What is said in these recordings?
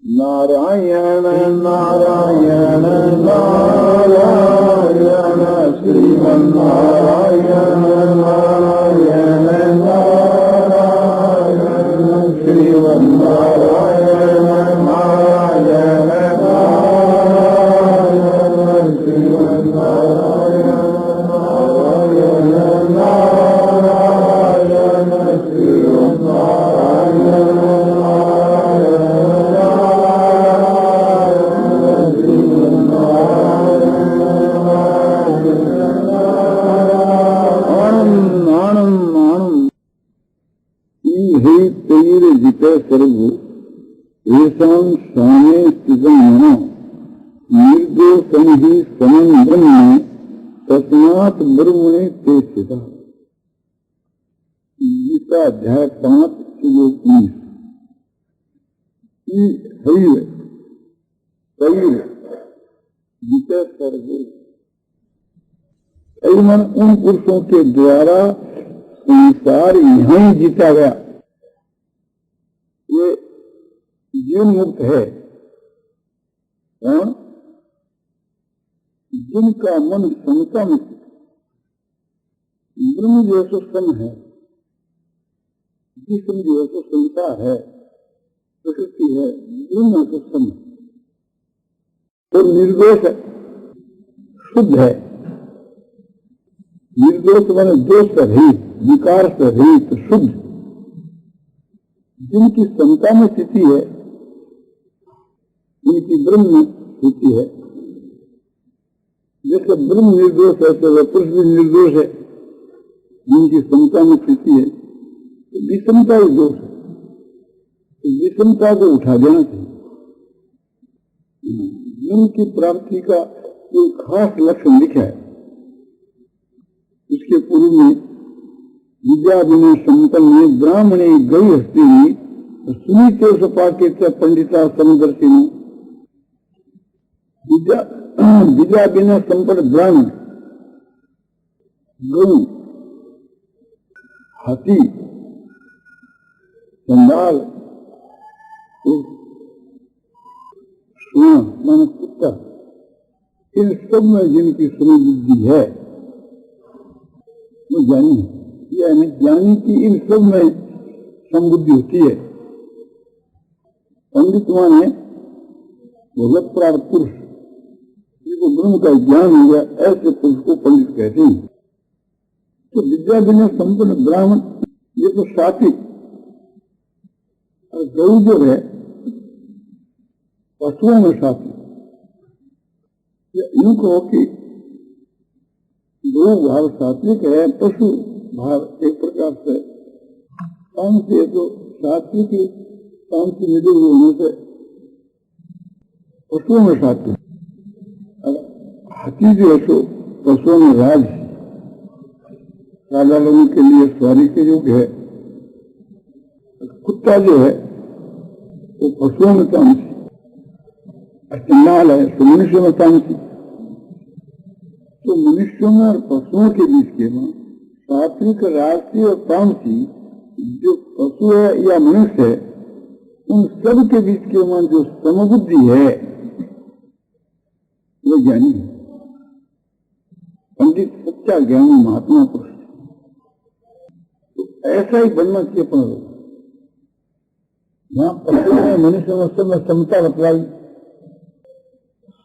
नारायण नारायण नारायण श्रीमन्नारायण नारायण नारायण श्रीमन्नारायण नारायण नारायण श्रीमन्नारायण नारायण नारायण श्रीमन्नारायण जिते सर्व येषां स्वामे स्थितं मनो निर्दोषं हि समं ब्रह्म तस्मात् ब्रह्मणे ते स्थितः। गीता अध्याय 5 श्लोक 19। जिते सर्व मन उन पुरुषों के द्वारा संसार यहाँ ही जीता गया। ये जीवन मुक्त है जिनका मन समता में ब्रह्म जैसो सम है, जिसम जैसो समता है, प्रकृति है, ब्रह्म जैसो सम है और निर्दोष है, शुद्ध है। निर्दोष माने दोष से रहित, विकार से रहित, शुद्ध, जिनकी समता में स्थिति है, जिनकी ब्रह्म स्थिति है। जैसे ब्रह्म निर्दोष है तो वह पुरुष भी निर्दोष है, जिनकी समता में स्थिति है। तो विषमता ही दोष है, तो विषमता को उठा देना चाहिए। जिनकी प्राप्ति का कोई खास लक्षण लिखा है, उसके पूर्व में विद्या बिना संपन्न ब्राह्मणे गई हस्ती सुनीते सपाके पंडिता समदर्शिनी। विद्या बिना संपन्न ब्राह्मण, गौ, हाथी, चंडाल, मानो कुत्ता, इन सब में जिनकी समबुद्धि है वो ज्ञानी है। यानी ज्ञानी की इन सब में समबुद्धि होती है। पंडित माने भगवत प्राप्त पुरुष, जिसको ब्रह्म का ज्ञान हो गया, ऐसे पुरुष को पंडित कहते हैं। तो विद्या बिना संपन्न ब्राह्मण ये तो सात्विक, और गौ जो है पशुओं में सात्विक। यूं कहो कि गौ भाव सात्विक है, पशु भाव एक प्रकार से काम से तो सात्विक काम से निधि होने से पशुओं में सात्विक। हाथी जो है तो पशुओं में राज, राजा लोगों के लिए सवारी के योग्य है। कुत्ता जो है वो पशुओं में तामसी, चंडाल है तो मनुष्य में तामसी। तो मनुष्यों में और पशुओं के बीच के में सात्विक, राजसी और तामसी जो पशु है या मनुष्य है, उन सब के बीच के में जो समबुद्धि है वो ज्ञानी है। पंडित सच्चा ज्ञानी महात्मा पुरुष। तो ऐसा ही बनना चाहिए अपन लोग। यहाँ पशु में मनुष्य में सब में समता बतलाई।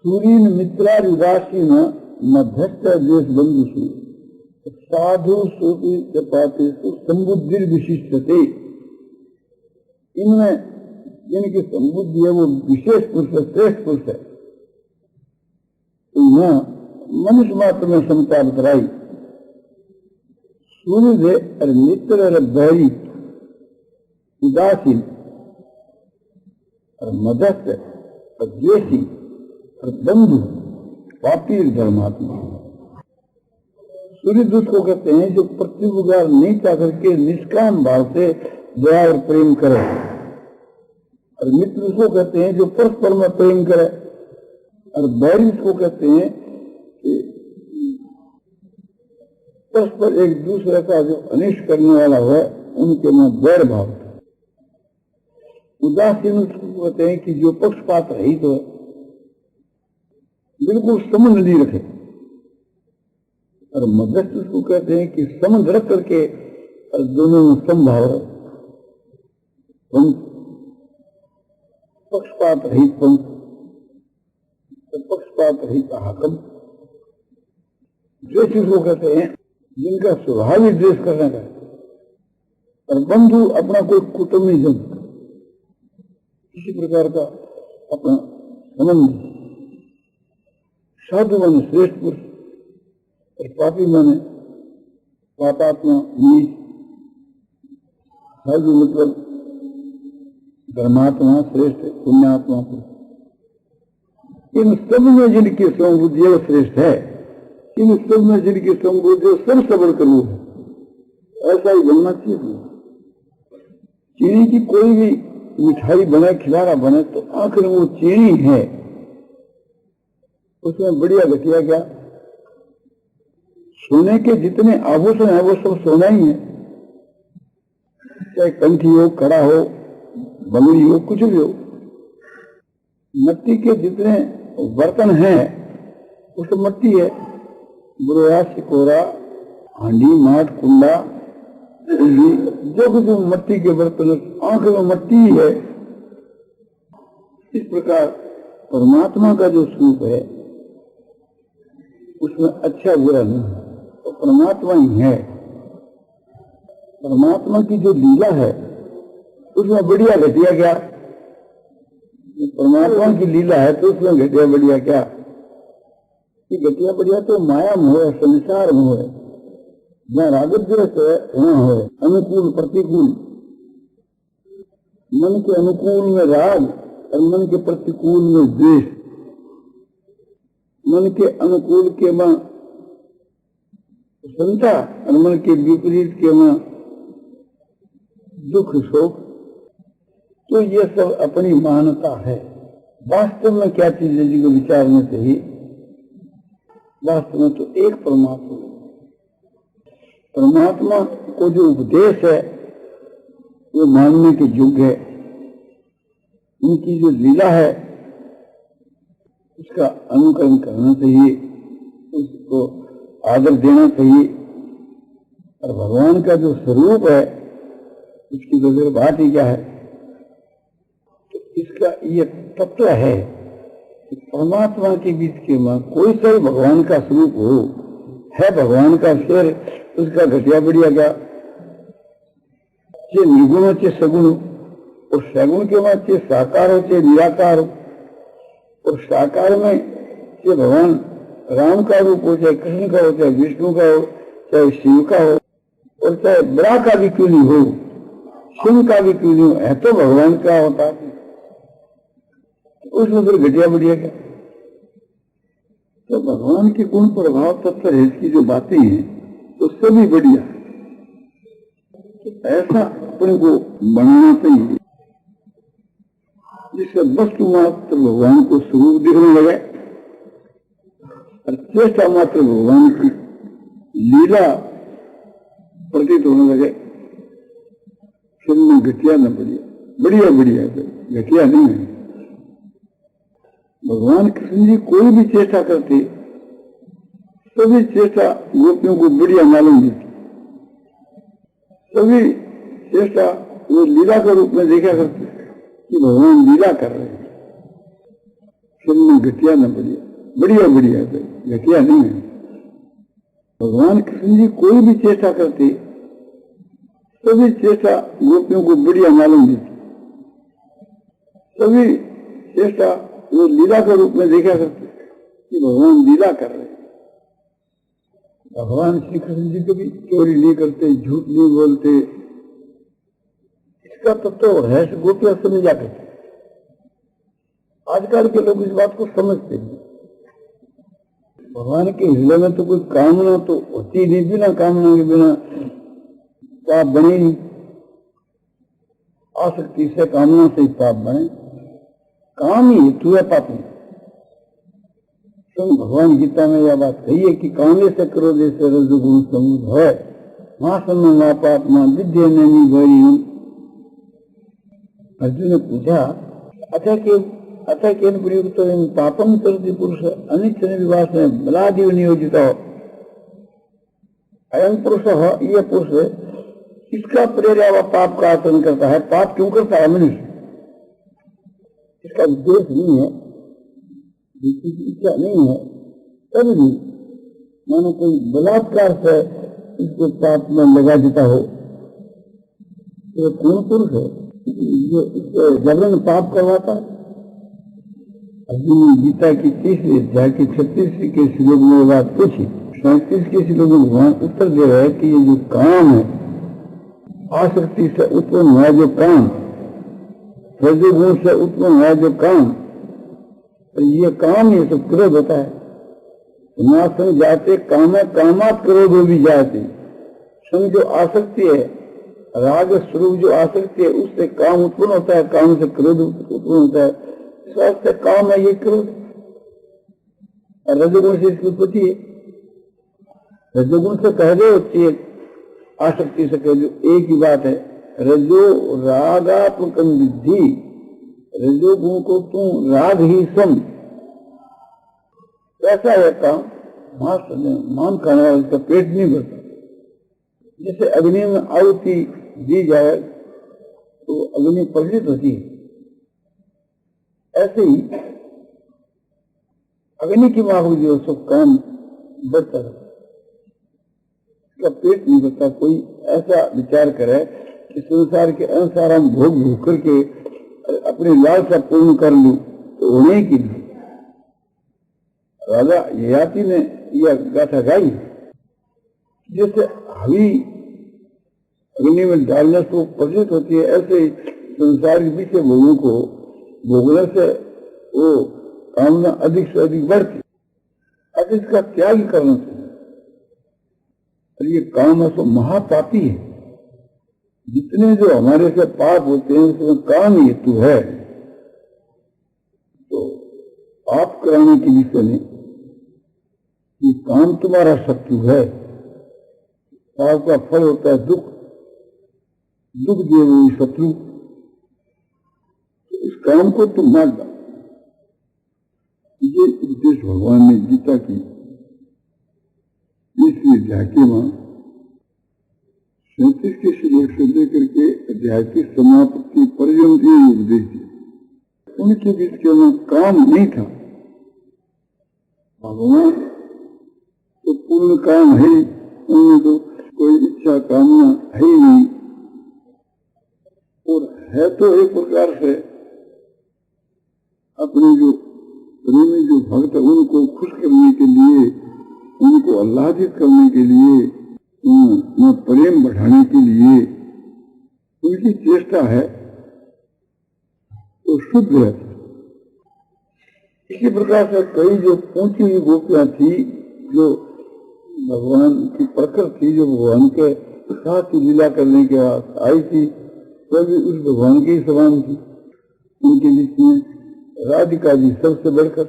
सूरीन मित्रार उदासीन मध्यस्थ देश बंधु साधु सोपी चपाते संबुद्धि विशिष्टते। इनमें जिनकी संबुद्धि है वो विशेष पुरुष है, श्रेष्ठ पुरुष है। तो यहाँ मनुष्य मात्र में समता बतलाई। सूर्य और मित्र और बैरी, उदासीन और मध्यस्थ और द्वेषी और बंधु, पापी धर्मात्मा। सूर्य दूत को कहते हैं जो प्रत्युपकार नहीं चाह करके निष्काम भाव से दया और प्रेम करे, और मित्र उसको कहते हैं जो परस्पर में प्रेम करे, और बैरी उसको कहते हैं कि परस्पर एक दूसरे का जो अनिष्ट करने वाला है उनके में बैर भाव। उदासीन उसको कहते हैं कि जो पक्षपात रहित हो, बिल्कुल संबंध नहीं रखे। और मध्यस्थ उसको कहते हैं कि संबंध रख करके और दोनों में समभाव रहे। पक्षपात रहित पंथ, पक्षपात रहित हाकम। द्वेष उसको कहते हैं जिनका स्वभाव ही द्वेष करने का है। और बंधु अपना कोई कुटुंबी जन, किसी प्रकार का अपना संबंध। साधु माने श्रेष्ठ पुरुष और पापी माने पापात्मा नीच। साधु मतलब धर्मात्मा श्रेष्ठ, पुण्यात्मा पुरुष। इन सब में जिनकी समबुद्धि वो श्रेष्ठ है, इन सब में जिनकी समबुद्धि सब सबल करूँ है, ऐसा ही बनना चाहिए। चीनी की कोई भी मिठाई बने, खिलाना बने, तो आखिर वो चीनी है, उसमें बढ़िया घटिया क्या। सोने के जितने आभूषण है वो सब सोना ही है, चाहे कंठी हो, कड़ा हो, बंगड़ी हो, कुछ भी हो। मिट्टी के जितने बर्तन हैं वो सब मिट्टी है, बुरोया, सिकोरा, हांडी, माट, कुंडा, जो कुछ मिट्टी के बर्तन, आंख में मिट्टी ही है। इस प्रकार परमात्मा का जो स्वरूप है उसमें अच्छा बुरा नहीं है, तो परमात्मा ही है। परमात्मा की जो लीला है उसमें बढ़िया घटिया क्या। परमात्मा की लीला है तो उसमें घटिया बढ़िया क्या। कि घटिया बढ़िया तो माया मोह है, संसार मोह है। जहाँ रागद्वेष है वहाँ है अनुकूल प्रतिकूल। मन के अनुकूल में राग और मन के प्रतिकूल में द्वेष। मन के अनुकूल के मां प्रसन्नता और मन के विपरीत के मां दुख शोक। तो ये सब अपनी मान्यता है। वास्तव में क्या चीज है जिसको विचारने चाहिए। वास्तव में तो एक परमात्मा। परमात्मा को जो उपदेश है वो मानने के योग्य है। उनकी जो लीला है उसका अनुकरण करना चाहिए, उसको आदर देना चाहिए। और भगवान का जो स्वरूप है उसकी तो फिर बात ही क्या है। तो इसका ये तत्व है कि परमात्मा के बीच के मां कोई सा भी भगवान का स्वरूप हो, है भगवान का शेर, उसका घटिया बढ़िया क्या। चाहे निर्गुण हो चाहे सगुण हो, और सगुण के बाद चाहे साकार हो चाहे निराकार हो, और साकार में चाहे भगवान राम का रूप हो, चाहे कृष्ण का हो, चाहे विष्णु का हो, चाहे शिव का हो, और चाहे ब्रह्मा का भी क्यों नहीं हो, सिंह का भी क्यों नहीं हो, है तो भगवान का होता। उसमें फिर घटिया बढ़िया क्या। तो भगवान के गुण प्रभाव तत्व इसकी जो बातें हैं तो सभी बढ़िया है। तो ऐसा अपने को बनाना चाहिए जिससे वस्तु मात्र भगवान को स्वरूप दिखने लगे और चेष्टा मात्र भगवान की लीला प्रतीत होने लगे। फिर में घटिया न बढ़िया, बढ़िया बढ़िया, घटिया नहीं है। भगवान कृष्ण जी कोई भी चेष्टा करते, सभी चेष्टा गोपियों को बढ़िया मालूम देती। सभी चेष्टा वो लीला के रूप में देखा करते कि भगवान लीला कर रहे हैं। फिर में घटिया न बढ़िया, बढ़िया बढ़िया, घटिया नहीं है। भगवान कृष्ण जी कोई भी चेष्टा करते, सभी चेष्टा गोपियों को बढ़िया मालूम देती। सभी चेष्टा वो लीला के रूप में देखा करते कि भगवान लीला कर रहे हैं। भगवान श्री कृष्ण जी कभी चोरी नहीं करते, झूठ नहीं बोलते। इसका तत्व रहस्य गोपियां समझ जाते थे। आजकल के लोग इस बात को समझते नहीं। भगवान के हृदय में तो कोई कामना तो होती नहीं, बिना कामना के बिना पाप बने नहीं। आसक्ति से कामना से पाप बने, काम ही हेतु है पाप में। तो भगवान गीता में यह बात कही है कि कामे से क्रोधे से रजोगुण समूह है, मां सन्न पाप मां विद्या नहीं बड़ी। अर्जुन ने पूछा अथ केन प्रयुक्त पापम करती पुरुष अनिच्छन विवास में बलादिव नियोजित अयं पुरुष, यह पुरुष इसका प्रेरणा व पाप का आचरण करता है। पाप क्यों करता है मनुष्य? इसका उद्देश्य नहीं है, इसकी इच्छा नहीं है, तब भी मानो कोई बलात्कार से इसको पाप में लगा देता हो, तो कौन पुरुष है जो इसको जबरन पाप करवाता है? अर्जुन गीता की 30वीं अध्याय की 36 के श्लोक में बात पूछी। 37 के श्लोक में भगवान उत्तर दे रहे हैं कि ये जो काम है, आसक्ति से उत्पन्न हुआ जो काम, रजोगुण से उत्पन्न हुआ जो काम, तो ये काम ये तो क्रोध होता है। ना संग जाते काम कामात क्रोधो भी जाते। संग जो आसक्ति है, राग स्वरूप जो आसक्ति है, उससे काम उत्पन्न होता है, काम से क्रोध उत्पन्न होता है। इस वास्ते काम है ये क्रोध, और रजोगुण से इसकी उत्पत्ति है। रजोगुण से कह दो चाहिए, आसक्ति से कह दो, एक ही बात है। रजो रागात्मक विद्धि, रजोगुण को तुम राग ही सम, ऐसा है काम। मान खाने वाले का पेट नहीं भरता। जैसे अग्नि में आहुति दी जाए तो अग्नि प्रज्वलित होती है, ऐसे ही अग्नि की मांग जो सब काम बढ़ता है, इसका पेट नहीं भरता। कोई ऐसा विचार करे कि संसार के अनुसार हम भोग भोग करके अपनी लालसा पूर्ण कर लूं, तो होने की नहीं। राजा ययाति ने यह गाथा गाई, जैसे हवी अग्नि में डालने से वो प्रज्वलित होती है, ऐसे ही संसार के पीछे भोगों को भोगने से वो कामना अधिक से अधिक बढ़ती। अब इसका त्याग करना चाहिए। और ये काम है सो महापापी है। जितने जो हमारे से पाप होते हैं उसमें काम हेतु है, तो पाप कराने के विषय में ये काम तुम्हारा शत्रु है। पाप का फल होता है दुख, दुख दे वो शत्रु। तो इस काम को तुम मार दो। ये उपदेश भगवान ने गीता की इसलिए अध्याय के 37 के श्लोक से लेकर के अध्याय की समाप्ति पर्यंत ये उपदेश दिया। उनके बीच के में काम नहीं था। भगवान तो पूर्ण काम है, उनमें तो कोई इच्छा कामना है ही नहीं, और है तो एक प्रकार से अपने जो प्रेमी जो भक्त है उनको खुश करने के लिए, उनको आह्लादित करने के लिए, प्रेम बढ़ाने के लिए उनकी चेष्टा है, तो शुद्ध है। इसी प्रकार से कई जो ऊंची हुई गोपियां थी, जो भगवान की प्रखर थी, जो भगवान के साथ लीला करने के बाद आई थी, तो भी उस भगवान के ही समान थी। उनके बीच में राधिका जी सबसे बढ़कर,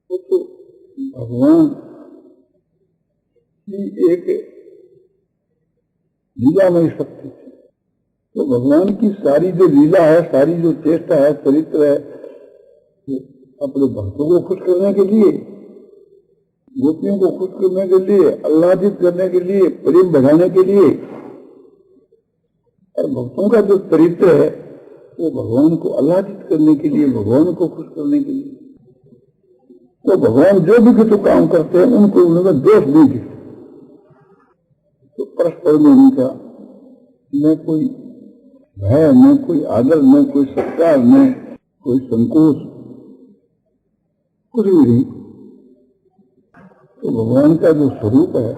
वो तो भगवान की एक लीलामय शक्ति थी। तो भगवान की सारी जो लीला है, सारी जो चेष्टा है, चरित्र है, अपने भक्तों को खुश करने के लिए, गोपियों को खुश करने के लिए, आह्लादित करने के लिए, प्रेम बढ़ाने के लिए। और भक्तों का जो चरित्र है वो भगवान को आह्लादित करने के लिए, भगवान को खुश करने के लिए। तो भगवान जो भी कुछ काम करते हैं उनको उनमें दोष नहीं दिखता। तो परस्पर में उनका न कोई भय, न कोई आदर, न कोई सत्कार, न कोई संकोच, कुछ भी नहीं। तो भगवान का जो स्वरूप है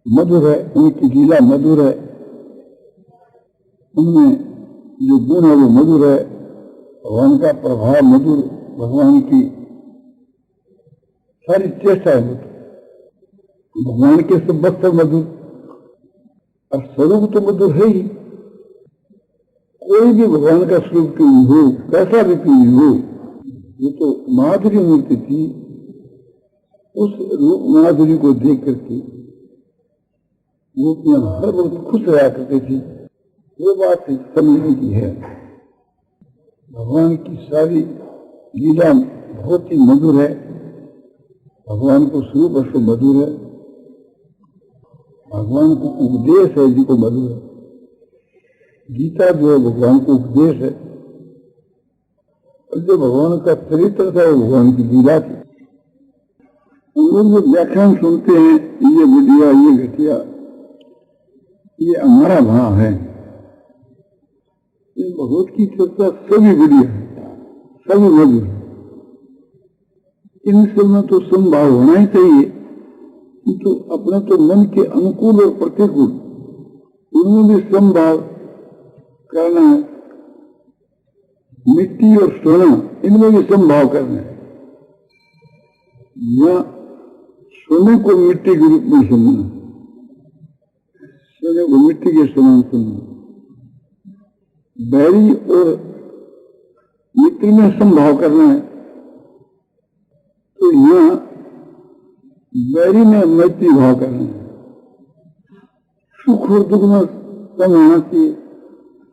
मधुर है, उनकी लीला मधुर है, उनमें जो गुण है वो मधुर है, भगवान का प्रभाव मधुर, भगवान की सारी चेष्टा है मधुर, भगवान के सब वस्त्र मधुर, और स्वरूप तो मधुर है ही। कोई भी भगवान का स्वरूप क्यों नहीं हो, कैसा भी क्यों नहीं हो, वो तो माधुरी मूर्ति थी। उस रूप माधुरी को देख करके गोपियां हर वक्त खुश रहा करती थी। वो बात समझने की है। भगवान की सारी लीला बहुत ही मधुर है, भगवान को स्वरूप अश्व मधुर है, भगवान को उपदेश है जी को मधुर है। गीता जो है भगवान को उपदेश है, और जो भगवान का चरित्र था वो भगवान की लीला थी। हम लोग जो व्याख्यान सुनते हैं, ये बढ़िया, ये घटिया, ये हमारा भाव है। ये भगवत की चर्चा सभी बढ़िया है, सभी मधुर है। इन सब में तो समभाव होना ही चाहिए, किंतु अपने तो मन के अनुकूल और प्रतिकूल उनमें भी समभाव करना है। मिट्टी और सोना, इनमें भी समभाव करना है। या सोने को मिट्टी के रूप में समझना, सोने को मिट्टी के समान समझना। बैरी और मित्र में समभाव करना है, तो यहाँ बैरी में मैत्री भाव करना है। सुख और दुख में सम होना चाहिए,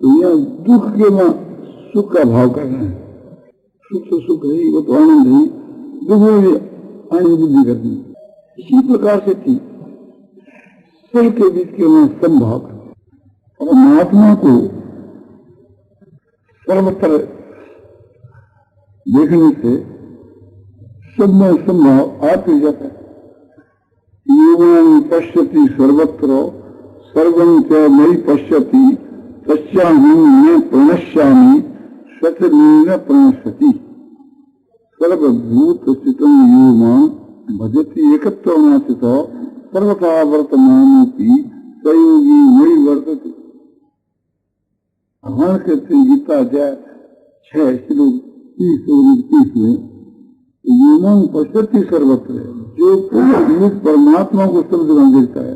तो यहाँ दुख के में सुख का भाव करना है। सुख तो सुख है, वो तो आनंद है, दुख में भी आनंद बुद्धि करनी है। इसी प्रकार से थी सबके बीच के में समभाव करना। और महात्मा को सर्वत्र देखने से सब में समभाव आप ही जाता है। योगं पश्यति सर्वत्र सर्वं च मयि पश्यति तस्याहं न प्रणश्यामि सतर्न प्रणश्यति। सर्वभूत स्थितं यो मां भजति एकत्वमास्थितो सर्वथा वर्तमानोऽपि सयोगी मयि वर्तते। भगवान कहते हैं गीता अध्याय 6 श्लोक 30 और 31 में, योमं पश्यति सर्वत्र, जो मुझ परमात्मा को सब जगह देखता है।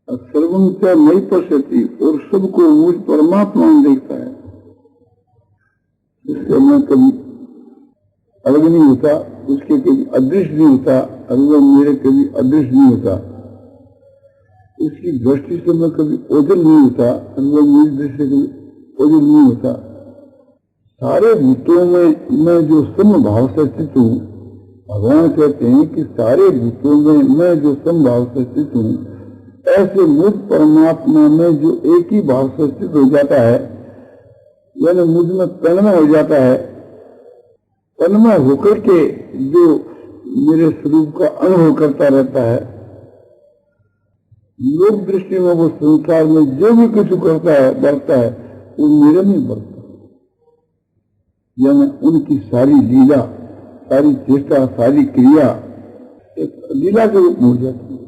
सर्वं च मयि पश्यति, और सबको मुझ परमात्मा में देखता है। इससे मैं कभी अलग नहीं होता, उसके कभी अदृश्य नहीं होता, अगर मेरे कभी अदृश्य नहीं होता। उसकी दृष्टि से मैं कभी ओझल नहीं होता, अगर मेरी दृष्टि से कभी ओझल नहीं होता। सारे भूतों में मैं जो समभाव से स्थित हूँ, भगवान कहते हैं कि सारे भूतों में मैं जो समभाव से स्थित हूँ, ऐसे मुझ परमात्मा में जो एक ही भाव से स्थित हो जाता है, यानी मुझ में तन्मय हो जाता है, तन्मय होकर के जो मेरे स्वरूप का अनुभव करता रहता है। लोक दृष्टि में वो संसार में जो भी कुछ करता है, बढ़ता है, वो मेरे नहीं बढ़ता। यानी उनकी सारी लीला, सारी चेष्टा, सारी क्रिया एक लीला के रूप में हो जाती है।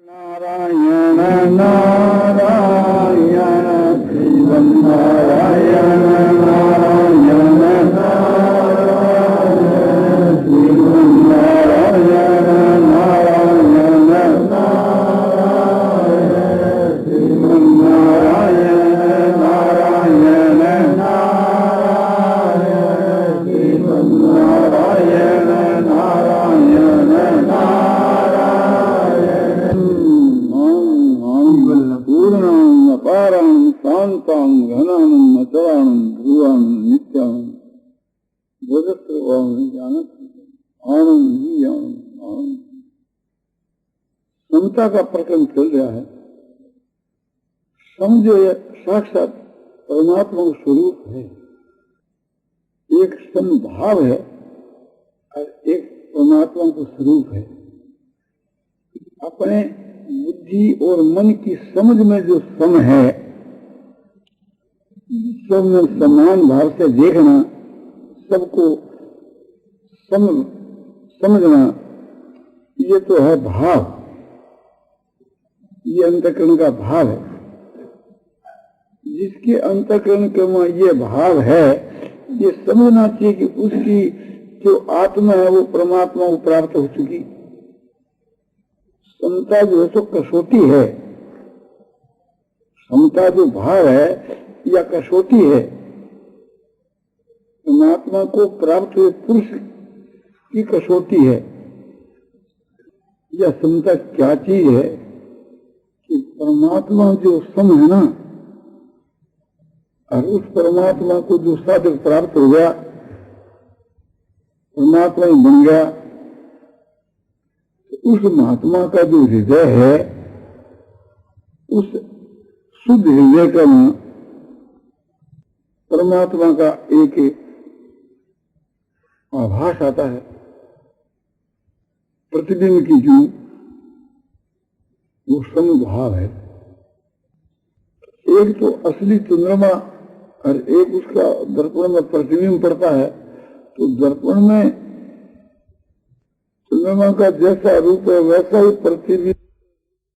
नारायण नारायण श्रीमन नारायण नारायण नारायण श्रीमन नारायण नारायण नारायण श्रीमन नारायण नारायण नारायण श्रीमन नारायण नारायण नारायण पूर्णां अपारां शान्तां घनां अचलां ध्रुवां नित्यां बोधत्वां जानति आनंद ही आनंद। समता का प्रकरण चल रहा है। समझो साक्षात परमात्मा का स्वरूप है, एक समभाव है और एक परमात्मा का स्वरूप है। अपने बुद्धि और मन की समझ में जो सम है, सब में समान भाव से देखना, सबको समझना, ये तो है भाव, ये अंतःकरण का भाव है। जिसके अंतःकरण में ये भाव है, ये समझना चाहिए कि उसकी जो आत्मा है वो परमात्मा को प्राप्त हो चुकी। समता जो है तो कसौटी है, समता जो भाव है या कसौटी है। परमात्मा को प्राप्त हुए पुरुष की कसौटी है। यह समता क्या चीज है कि परमात्मा जो सम है ना, और उस परमात्मा को जो साधक प्राप्त हो गया, परमात्मा ही बन गया, तो उस महात्मा का जो हृदय है, उस शुद्ध हृदय का परमात्मा का एक आभास आता है, प्रतिबिंब की जो वो समभाव है। एक तो असली चंद्रमा और एक उसका दर्पण में प्रतिबिंब पड़ता है, तो दर्पण में चंद्रमा का जैसा रूप है वैसा ही प्रतिबिंब